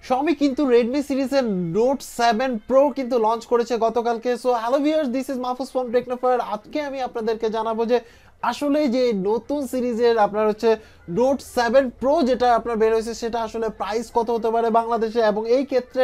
Xiaomi কিন্তু Redmi সিরিজের Note 7 Pro কিন্তু লঞ্চ করেছে গতকালকে। So hello viewers, this is Mahfuz from Technofire. আজকে আমি আপনাদেরকে জানাবো যে আসলে যে নতুন সিরিজের আপনার হচ্ছে Note 7 Pro যেটা আপনার বের হয়েছে সেটা আসলে প্রাইস কত হতে পারে বাংলাদেশে, এবং এই ক্ষেত্রে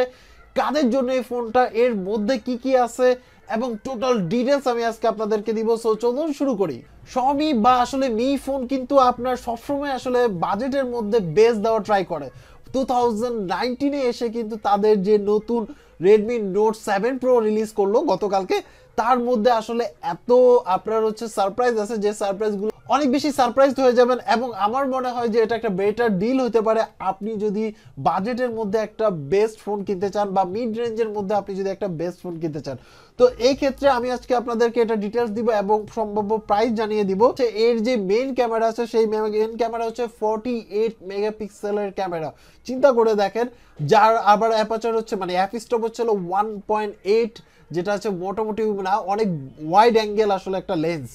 কাদের জন্য এই ফোনটা, এর মধ্যে কি কি আছে এবং টোটাল ডিটেলস আমি আজকে আপনাদেরকে দিব। সো চলুন শুরু করি। Xiaomi বা আসলে মি ফোন কিন্তু আপনার সবসময় আসলে বাজেটের মধ্যে বেস দেওয়া ট্রাই করে। 2019-এ এসে কিন্তু তাদের যে নতুন Redmi Note 7 Pro রিলিজ করলো গতকালকে, তার মধ্যে আসলে এত আপনার হচ্ছে সারপ্রাইজ আছে যে সারপ্রাইজগুলো অনেক বেশি সারপ্রাইজড হয়ে যাবেন। এবং আমার মনে হয় যে এটা একটা বেটার ডিল হতে পারে আপনি যদি বাজেটের মধ্যে একটা বেস্ট ফোন কিনতে চান, বা মিড রেঞ্জের মধ্যে আপনি যদি একটা বেস্ট ফোন কিনতে চান। তো এই ক্ষেত্রে আমি আজকে আপনাদেরকে এটা ডিটেলস দিব এবং সম্ভাব্য প্রাইস জানিয়ে দিব। এর যে মেইন ক্যামেরা আছে সেই মেইন ক্যামেরা হচ্ছে 48 মেগাপিক্সেলের ক্যামেরা। চিন্তা করে দেখেন, যার আবার অ্যাপারচার হচ্ছে মানে অ্যাপ স্টপ হচ্ছে 1.8, যেটা হচ্ছে মোটামুটি না অনেক ওয়াইড অ্যাঙ্গেল আসলে একটা লেন্স।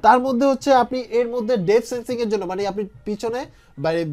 তার মধ্যে হচ্ছে আপনি এর মধ্যে ডেপথ সেন্সিং এর জন্য মানে আপনি পিছনে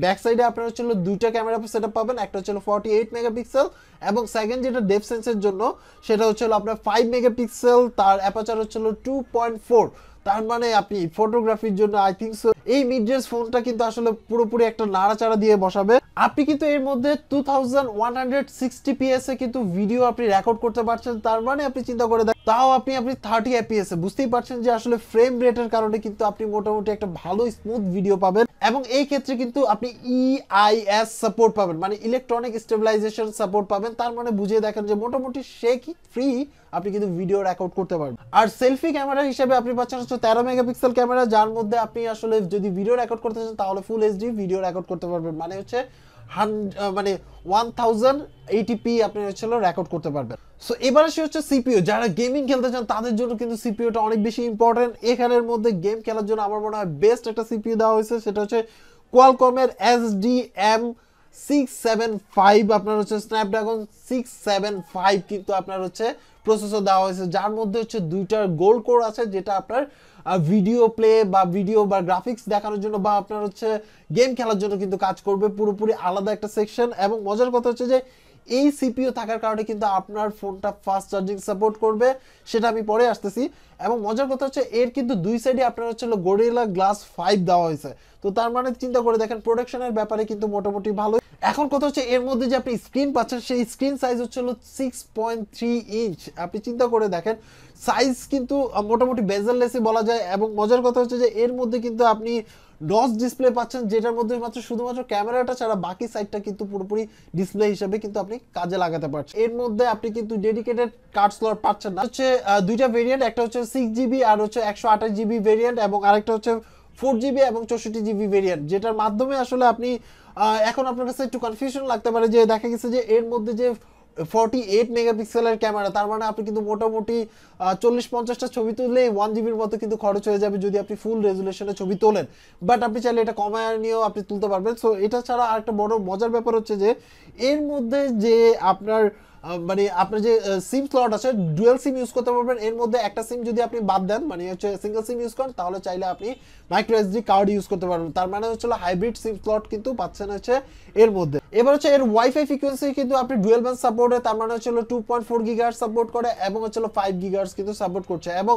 ব্যাক সাইডে আপনার হচ্ছে দুইটা ক্যামেরা সেটআপ পাবেন। একটা হচ্ছে 48 মেগাপিক্সেল এবং সেকেন্ড যেটা ডেপথ সেন্সের জন্য সেটা হচ্ছে আপনার 5 মেগাপিক্সেল, তার অ্যাপারচার হচ্ছে 2.4। তার মানে আপনি ফটোগ্রাফির জন্য আই থিঙ্ক সো এই মিড রেঞ্জ ফোনটা কিন্তু আসলে পুরোপুরি একটা নাড়াচাড়া দিয়ে বসাবে। আপনি কিন্তু এর মধ্যে 2160 এ কিন্তু ভিডিও আপনি রেকর্ড করতে পারছেন। তার মানে আপনি চিন্তা করে দেখেন, তাও আপনি 30 এফপিএস এ, বুঝতেই পারছেন যে আসলে ফ্রেম রেটের কারণে কিন্তু আপনি মোটামুটি একটা ভালো স্মুথ ভিডিও পাবেন। এবং এই ক্ষেত্রে কিন্তু আপনি ইআইএস সাপোর্ট পাবেন, মানে ইলেকট্রনিক স্টেবিলাইজেশন সাপোর্ট পাবেন। তার মানে বুঝিয়ে দেখেন যে মোটামুটি সে কি ফ্রি আপনি কিন্তু ভিডিও রেকর্ড করতে পারবেন। আর সেলফি ক্যামেরা হিসেবে আপনি পাচ্ছেন হচ্ছে 13 মেগাপিক্সেল ক্যামেরা, যার মধ্যে আপনি আসলে যদি ভিডিও রেকর্ড করতে চান তাহলে ফুল এইচডি ভিডিও রেকর্ড করতে পারবেন, মানে হচ্ছে মানে 1080p আপনি হচ্ছে রেকর্ড করতে পারবেন। সো এবার আসে হচ্ছে সিপিইউ। যারা গেমিং খেলতে চান তাদের জন্য কিন্তু সিপিইউটা অনেক বেশি ইম্পর্টেন্ট। এখানের মধ্যে গেম খেলার জন্য আমার মনে হয় বেস্ট একটা সিপিইউ দেওয়া হয়েছে, সেটা হচ্ছে কোয়ালকমের SDM675। আপনার হচ্ছে স্ন্যাপড্রাগন 675 কিন্তু আপনার হচ্ছে প্রসেসর দেওয়া হয়েছে, যার মধ্যে হচ্ছে দুইটার গোল্ড কোর আছে, যেটা আপনার ভিডিও প্লে বা ভিডিও বা গ্রাফিক্স দেখানোর জন্য বা আপনার হচ্ছে গেম খেলার জন্য কিন্তু কাজ করবে, পুরোপুরি আলাদা একটা সেকশন। এবং মজার কথা হচ্ছে যে এই সিপিইউ থাকার কারণে কিন্তু আপনার ফোনটা ফাস্ট চার্জিং সাপোর্ট করবে, সেটা আমি পরে আসতেছি। এবং মজার কথা হচ্ছে এর কিন্তু দুই সাইডে আপনার হচ্ছে গরিলা গ্লাস 5 দেওয়া হয়েছে। তো তার মানে চিন্তা করে দেখেন প্রোটেকশনের ব্যাপারে কিন্তু মোটামুটি ভালো। এখন কথা হচ্ছে এর মধ্যে যে আপনি স্ক্রিন পাচ্ছেন সেই স্ক্রিন সাইজ হচ্ছে 6.3 ইঞ্চ। আপনি চিন্তা করে দেখেন সাইজ কিন্তু মোটামুটি বেজেললেসই বলা যায়। এবং মজার কথা হচ্ছে যে এর মধ্যে কিন্তু আপনি নচ ডিসপ্লে পাচ্ছেন, যেটার মধ্যে মাত্র শুধুমাত্র ক্যামেরাটা ছাড়া বাকি সাইডটা কিন্তু পুরোপুরি ডিসপ্লে হিসেবে কিন্তু আপনি কাজে লাগাতে পারছেন। এর মধ্যে আপনি কিন্তু ডেডিকেটেড কার্ড স্লট পাচ্ছেন না। হচ্ছে দুইটা ভেরিয়েন্ট, একটা হচ্ছে 6GB আর হচ্ছে 128GB ভেরিয়েন্ট, এবং আরেকটা হচ্ছে 4GB এবং 64GB ভেরিয়েন্ট, যেটার মাধ্যমে আসলে আপনি এখন আপনার কাছে একটু কনফিউশন লাগতে পারে যে দেখা গেছে যে এর মধ্যে যে 48 মেগাপিক্সেলের ক্যামেরা, তার মানে আপনি কিন্তু মোটামুটি 40-50টা ছবি তুললে 1GBর মতো কিন্তু খরচ হয়ে যাবে যদি আপনি ফুল রেজুলেশনে ছবি তোলেন। বাট আপনি চাইলে এটা কমায় নিয়েও আপনি তুলতে পারবেন। সো এটা ছাড়া আরেকটা বড় মজার ব্যাপার হচ্ছে যে এর মধ্যে যে আপনার মানে আপনার যে সিম স্লট আছে, ডুয়াল সিম ইউজ করতে পারবেন। এর মধ্যে একটা সিম যদি আপনি বাদ দেন, মানে হচ্ছে সিঙ্গেল সিম ইউজ করেন, তাহলে চাইলে আপনি মাইক্রো এসডি কার্ড ইউজ করতে পারবেন। তার মানে হচ্ছে হাইব্রিড সিম স্লট কিন্তু পাচ্ছেন হচ্ছে এর মধ্যে। এবার হচ্ছে এর ওয়াইফাই ফ্রিকোয়েন্সি কিন্তু আপনি ডুয়াল ব্যান্ড সাপোর্ট, তার মানে হচ্ছে 2.4 গিগাহার্টজ সাপোর্ট করে এবং হচ্ছে 5 গিগাহার্টজ কিন্তু সাপোর্ট করছে। এবং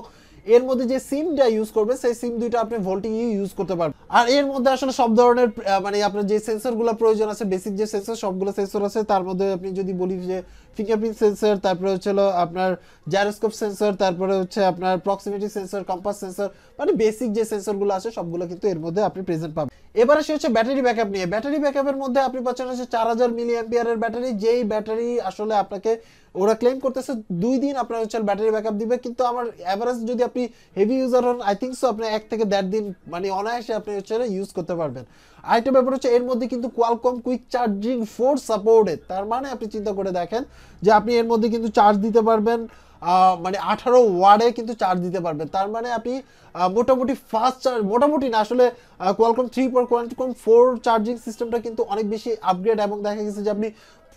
এর মধ্যে যে সিমটা ইউজ করবে সেই সিম দুইটা আপনি ভোল্টি ইউজ করতে পারবেন। আর এর মধ্যে আসলে সব ধরনের মানে আপনার যে সেন্সরগুলো প্রয়োজন আছে, বেসিক যে সেন্সর সবগুলো সেন্সর আছে। তার মধ্যে আপনি যদি বলি যে ফিঙ্গারপ্রিন্ট সেন্সর, তারপরে হচ্ছে আপনার জাইরোস্কোপ সেন্সর, তারপরে হচ্ছে আপনার প্রক্সিমিটি সেন্সর, কম্পাস সেন্সর, মানে বেসিক যে সেন্সরগুলো আছে সবগুলো কিন্তু এর মধ্যে আপনি প্রেজেন্ট পাবেন। এবার আসে হচ্ছে ব্যাটারি ব্যাকআপ নিয়ে। ব্যাটারি ব্যাকআপের মধ্যে আপনি পাচ্ছেন হচ্ছে 4000 মিলিঅ্যাম্পিয়ারের ব্যাটারি, যেই ব্যাটারি আসলে আপনাকে ওরা ক্লেম করতেছে 2 দিন আপনার হচ্ছে ব্যাটারি ব্যাকআপ দিবে। কিন্তু আমার এভারেজ যদি আপনি হেভি ইউজার হন আই থিঙ্ক সো আপনি 1 থেকে 1.5 দিন মানে অনায়াসে আপনি হচ্ছে ইউজ করতে পারবেন। আরেকটা ব্যাপার হচ্ছে এর মধ্যে কিন্তু কোয়ালকম কুইক চার্জিং 4 সাপোর্টেড। তার মানে আপনি চিন্তা করে দেখেন যে আপনি এর মধ্যে কিন্তু চার্জ দিতে পারবেন, মানে 18 ওয়াটে কিন্তু চার্জ দিতে পারবেন। তার মানে আপনি মোটামুটি ফাস্ট চার্জ, মোটামুটি না আসলে কোয়ালকম 3 কোয়ালকম 4 চার্জিং সিস্টেমটা কিন্তু অনেক বেশি আপগ্রেড। এবং দেখা গেছে যে আপনি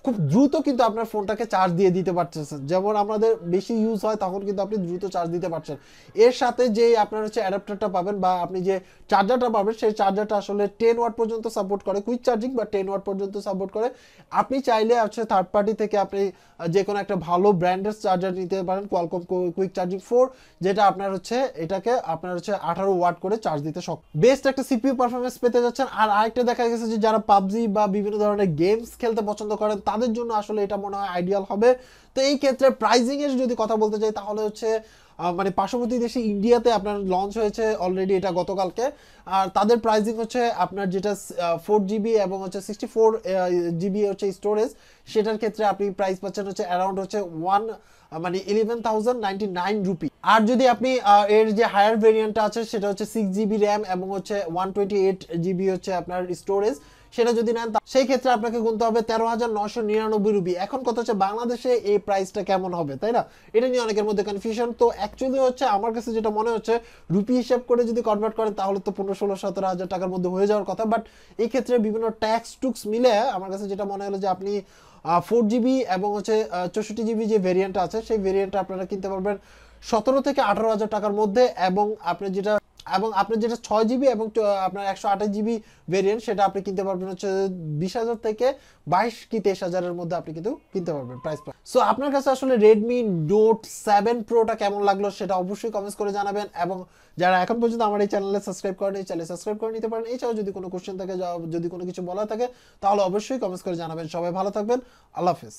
খুব দ্রুত কিন্তু আপনার ফোনটাকে চার্জ দিয়ে দিতে পারতেছেন। যেমন আমাদের বেশি ইউজ হয় তখন কিন্তু আপনি দ্রুত চার্জ দিতে পারছেন। এর সাথে যে আপনার হচ্ছে অ্যাডাপ্টারটা পাবেন বা আপনি যে চার্জারটা পাবেন, সেই চার্জারটা আসলে 10 ওয়াট পর্যন্ত সাপোর্ট করে, কুইক চার্জিং বা 10 ওয়াট পর্যন্ত সাপোর্ট করে। আপনি চাইলে হচ্ছে থার্ড পার্টি থেকে আপনি যে কোনো একটা ভালো ব্র্যান্ডের চার্জার নিতে পারেন, কোয়ালকম কুইক চার্জিং 4, যেটা আপনার হচ্ছে এটাকে আপনার হচ্ছে 18 ওয়াট করে চার্জ দিতে সক্ষম। বেস্ট একটা সিপিইউ পারফরমেন্স পেতে যাচ্ছেন। আর আরেকটা দেখা গেছে যে যারা পাবজি বা বিভিন্ন ধরনের গেমস খেলতে পছন্দ করেন তাদের জন্য আসলে এটা মনে হয় আইডিয়াল হবে। তো এই ক্ষেত্রে প্রাইজিং এর যদি কথা বলতে চাই তাহলে হচ্ছে মানে পার্শ্ববর্তী দেশে ইন্ডিয়াতে আপনার লঞ্চ হয়েছে অলরেডি এটা গতকালকে। আর তাদের প্রাইজিং হচ্ছে আপনার যেটা 4GB এবং হচ্ছে 64GB হচ্ছে স্টোরেজ, সেটার ক্ষেত্রে আপনি প্রাইস পাচ্ছেন হচ্ছে অ্যারাউন্ড হচ্ছে 11,099 রুপি। আর যদি আপনি এর যে হায়ার ভেরিয়েন্টটা আছে সেটা হচ্ছে 6GB র্যাম এবং হচ্ছে 128GB হচ্ছে আপনার স্টোরেজ, সেটা যদি নেন সেই ক্ষেত্রে আপনাকে গুনতে হবে 13,999 রুপি। এখন কথা হচ্ছে বাংলাদেশে এই প্রাইসটা কেমন হবে, তাই না? এটা নিয়ে অনেকের মধ্যে কনফিউশন। তো অ্যাকচুয়ালি হচ্ছে আমার কাছে যেটা মনে হচ্ছে, রুপি হিসাব করে যদি কনভার্ট করেন তাহলে তো 15-16-17 হাজার টাকার মধ্যে হয়ে যাওয়ার কথা। বাট এই ক্ষেত্রে বিভিন্ন ট্যাক্স টুক্স মিলে আমার কাছে যেটা মনে হলো যে আপনি 4GB এবং হচ্ছে 64GB যে ভেরিয়েন্টটা আছে সেই ভেরিয়েন্টটা আপনারা কিনতে পারবেন 17 থেকে 18 হাজার টাকার মধ্যে। এবং আপনি যেটা 6GB এবং আপনার 128GB ভেরিয়েন্ট, সেটা আপনি কিনতে পারবেন হচ্ছে 20,000 থেকে 22 কি 23,000-এর মধ্যে আপনি কিন্তু কিনতে পারবেন প্রাইস। সো আপনার কাছে আসলে রেডমি নোট 7 প্রোটা কেমন লাগলো সেটা অবশ্যই কমেন্টস করে জানাবেন। এবং যারা এখন পর্যন্ত আমার এই চ্যানেলে সাবস্ক্রাইব করেন, এই চ্যানেলে সাবস্ক্রাইব করে নিতে পারেন। এছাড়াও যদি কোনো কোশ্চেন থাকে, যদি কোনো কিছু বলা থাকে তাহলে অবশ্যই কমেন্টস করে জানাবেন। সবাই ভালো থাকবেন, আল্লাহ হাফেজ।